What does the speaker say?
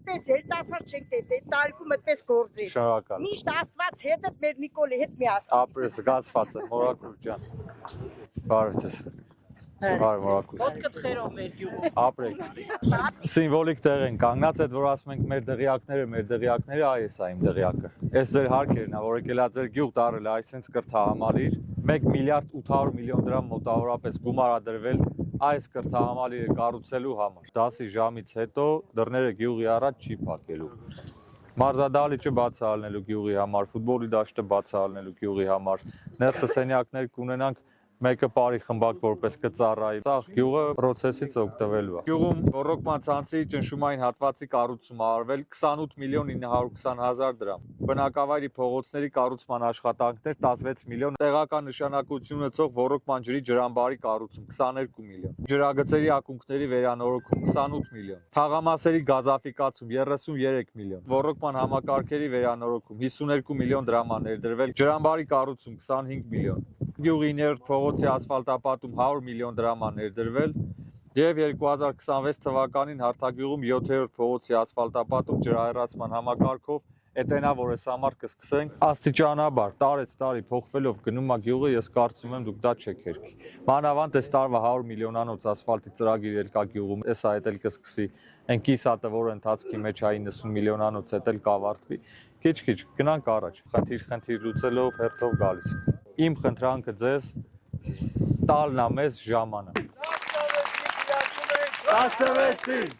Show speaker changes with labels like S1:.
S1: այդպես երիտասարդ չենք տեսել, տարիքում այդպես գործել։
S2: Շնորհակալ։
S1: Միշտ Աստված հետդ մեր Նիկոլի հետ միասին։
S2: Ապրես, զգացված եմ, մորակուր ջան։ Բարև ձեզ։ Բարև մորակուր։
S1: Ոտքդ խերով մեր գյուղում։
S2: Ապրեք։ Սիմվոլիկ տեղ են կանգնած, այդ որ ասում ենք մեր դղյակները, այ էսա իմ դղյակը։ Այս ձեր հարկերն ա, որ եկել ա ձեր գյուղ տարել ա, այսենց կրթահամալիր, 1 միլիարդ 800 միլիոն դրամ մոտավորապես գումար ա դրվել այս կրթահամալիրը կառուցելու համար։ 10 ժամից հետո դռները գյուղի առաջ չի փակելու։ Մարզադահլիճը բացահալնելու գյուղի համար, ֆուտբոլի դաշտը բացահալնելու գյուղի համար, ներսը սենյակներ կունենանք մեկը բարի խմբակ որպես կծառայի, սա գյուղը պրոցեսից օգտվելու է։ Գյուղում ռոռոկման ցանցի ճնշումային հատվածի կառուցում արվել 28 միլիոն 920 հազար դրամ։ Բնակավայրի փողոցների կառուցման աշխատանքներ 16 միլիոն, տեղական նշանակություն ունեցող ռոռոկման ջրի ջրամբարի կառուցում 22 միլիոն, ջրագծերի ակունքների վերանորոգում 28 միլիոն, թաղամասերի գազաֆիկացում 33 միլիոն, ռոռոկման համակարգերի վերանորոգում 52 միլիոն դրամ ա ներդրվել, ջրամբարի կառուցում 25 միլիոն։ Գյուղի 9-րդ փողոցի ասֆալտապատում 100 միլիոն դրամ ա ներդրվել եւ 2026 թվականին Հարթագյուղում 7-րդ փողոցի ասֆալտապատում ջրահեռացման համակարգով էտենա որ այս համար կսկսենք աստիճանաբար տարի փոխվելով գնում է գյուղը, ես կարծում եմ դուք դա չեք երկի։ Մանավանդ այս տարվա 100 միլիոնանոց ասֆալտի ծրագիր էլ կա գյուղում, էսա էլ կսկսի, այն կիսատը որ ընթացքի մեջ է 90 միլիոնանոց էլ կավարտվի։ Քիչ գնանք առաջ, խնդիր լուծելով հերթով գալիս։ Իմ խնդրանքը ձեզ տալն է մեզ ժամանակ։ 16-ին